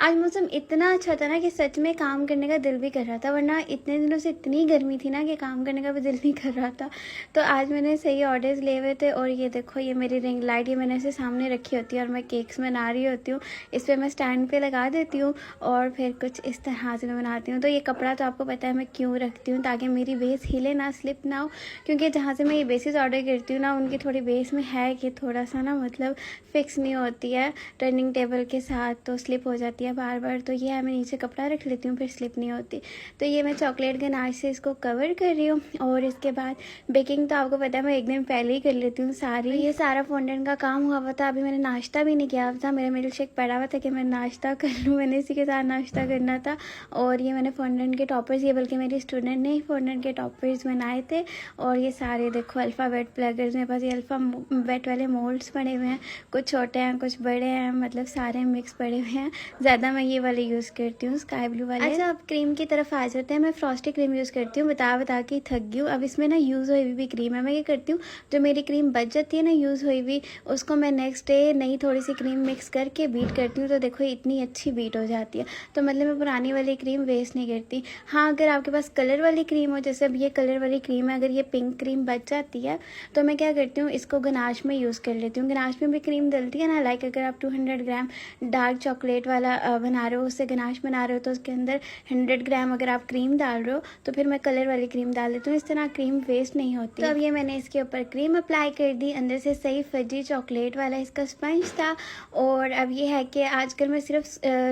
आज मौसम इतना अच्छा था ना कि सच में काम करने का दिल भी कर रहा था, वरना इतने दिनों से इतनी गर्मी थी ना कि काम करने का भी दिल नहीं कर रहा था। तो आज मैंने सही ऑर्डर्स लिए हुए थे और ये देखो, ये मेरी रिंग लाइट, ये मैंने ऐसे सामने रखी होती है और मैं केक्स बना रही होती हूँ। इस पर मैं स्टैंड पे लगा देती हूँ और फिर कुछ इस तरह से मैं बनाती हूँ। तो ये कपड़ा तो आपको पता है मैं क्यों रखती हूँ, ताकि मेरी बेस हिले ना, स्लिप ना हो। क्योंकि जहाँ से मैं ये बेसिस ऑर्डर करती हूँ ना, उनकी थोड़ी बेस में है कि थोड़ा सा ना मतलब फिक्स नहीं होती है टर्निंग टेबल के साथ, तो स्लिप हो जाती है बार बार। तो ये है, मैं नीचे कपड़ा रख लेती हूँ फिर स्लिप नहीं होती। तो ये मैं चॉकलेट गनाश से इसको कवर कर रही हूँ। और इसके बाद बेकिंग तो आपको पता है मैं एक दिन पहले ही कर लेती हूँ सारी। ये सारा फॉन्डेंट का काम हुआ हुआ था, अभी मैंने नाश्ता भी नहीं किया था। मेरा मिल्क शेक पड़ा हुआ था कि मैं नाश्ता कर लूँ, मैंने इसी के साथ नाश्ता करना था। और ये मैंने फॉन्डेंट के टॉपर्स, ये बल्कि मेरी स्टूडेंट ने ही फॉन्डेंट के टॉपर्स बनाए थे। और ये सारे देखो अल्फ़ाबेट प्लगर्स, मेरे पास ये अल्फ़ाबेट वाले मोल्ड्स पड़े हुए हैं, कुछ छोटे हैं कुछ बड़े हैं, मतलब सारे मिक्स पड़े हुए हैं। ज़्यादा मैं ये वाले यूज़ करती हूँ, स्काई ब्लू वाले। अच्छा, अब क्रीम की तरफ आ जाते हैं। मैं फ्रॉस्टी क्रीम यूज़ करती हूँ, बता के थक गई हूँ। अब इसमें ना यूज़ हुई भी क्रीम है। मैं ये करती हूँ, जो मेरी क्रीम बच जाती है ना यूज़ हुई हुई, उसको मैं नेक्स्ट डे नई थोड़ी सी क्रीम मिक्स करके बीट करती हूँ। तो देखो इतनी अच्छी बीट हो जाती है। तो मतलब मैं पुरानी वाली क्रीम वेस्ट नहीं करती। हाँ, अगर आपके पास कलर वाली क्रीम हो, जैसे अब ये कलर वाली क्रीम है, अगर ये पिंक क्रीम बच जाती है तो मैं क्या करती हूँ, इसको गनाश में यूज़ कर लेती हूँ। गनाश में भी क्रीम डलती है ना, लाइक अगर आप 200 ग्राम डार्क चॉकलेट वाला बना रहे हो, उससे गनाश बना रहे हो, तो उसके अंदर 100 ग्राम अगर आप क्रीम डाल रहे हो तो फिर मैं कलर वाली क्रीम डाल देती हूँ। इस तरह क्रीम वेस्ट नहीं होती। तो अब ये मैंने इसके ऊपर क्रीम अप्लाई कर दी। अंदर से सही फजी चॉकलेट वाला इसका स्पंज था। और अब ये है कि आजकल मैं सिर्फ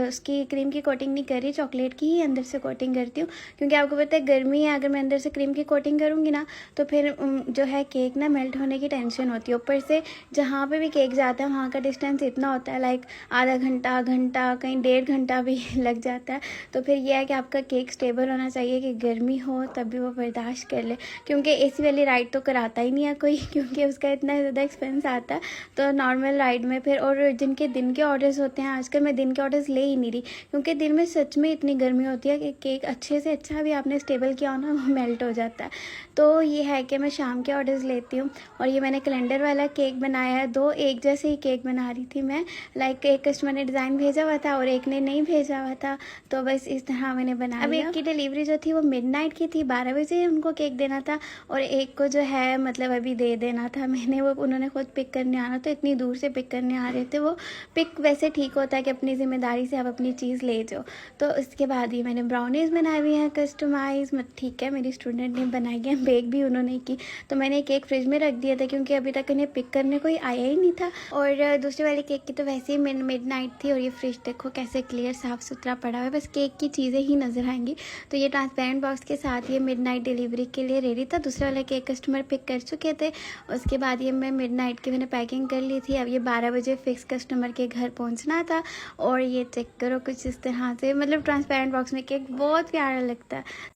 उसकी क्रीम की कोटिंग नहीं कर रही, चॉकलेट की ही अंदर से कोटिंग करती हूँ। क्योंकि आपको पता है गर्मी है, अगर मैं अंदर से क्रीम की कोटिंग करूँगी ना तो फिर जो है केक ना मेल्ट होने की टेंशन होती है। ऊपर से जहाँ पे भी केक जाता है वहाँ का डिस्टेंस इतना होता है, लाइक आधा घंटा, घंटा, कहीं 1.5 घंटा भी लग जाता है। तो फिर यह है कि आपका केक स्टेबल होना चाहिए कि गर्मी हो तब भी वो बर्दाश्त कर ले। क्योंकि एसी वाली राइड तो कराता ही नहीं है कोई, क्योंकि उसका इतना ज़्यादा एक्सपेंस आता है। तो नॉर्मल राइड में फिर, और जिनके दिन के ऑर्डर्स होते हैं, आजकल मैं दिन के ऑर्डर्स ले ही नहीं रही, क्योंकि दिन में सच में इतनी गर्मी होती है कि केक अच्छे से अच्छा भी आपने स्टेबल किया हो ना, वो मेल्ट हो जाता है। तो ये है कि मैं शाम के ऑर्डर्स लेती हूँ। और ये मैंने कैलेंडर वाला केक बनाया है, 2 एक जैसे ही केक बना रही थी मैं, लाइक एक कस्टमर ने डिज़ाइन भेजा हुआ था और एक ने नहीं भेजा हुआ था, तो बस इस तरह मैंने बना लिया। अब एक की डिलीवरी जो थी वो मिडनाइट की थी, 12 बजे उनको केक देना था, और एक को जो है मतलब अभी दे देना था मैंने। वो उन्होंने खुद पिक करने आना, तो इतनी दूर से पिक करने आ रहे थे वो। पिक वैसे ठीक होता है कि अपनी ज़िम्मेदारी से आप अपनी चीज़ ले जाओ। तो इसके बाद ये मैंने ब्राउनीज़ बनाई हुई हैं कस्टमाइज़, ठीक है, मेरी स्टूडेंट ने बनाई है, बेक भी उन्होंने की। तो मैंने केक फ्रिज में रख दिया था क्योंकि अभी तक इन्हें पिक करने कोई आया ही नहीं था। और दूसरी वाली केक की तो वैसे ही मिडनाइट थी। और ये फ्रिज देखो कैसे क्लियर साफ़ सुथरा पड़ा हुआ है, बस केक की चीज़ें ही नज़र आएंगी। तो ये ट्रांसपेरेंट बॉक्स के साथ ये मिडनाइट डिलीवरी के लिए रेडी था। दूसरा वाला केक कस्टमर पिक कर चुके थे। उसके बाद ये मैं मिडनाइट की मैंने पैकिंग कर ली थी। अब ये 12 बजे फिक्स कस्टमर के घर पहुँचना था। और ये चेक करो कुछ इस तरह से, मतलब ट्रांसपेरेंट बॉक्स में केक बहुत प्यारा लगता है।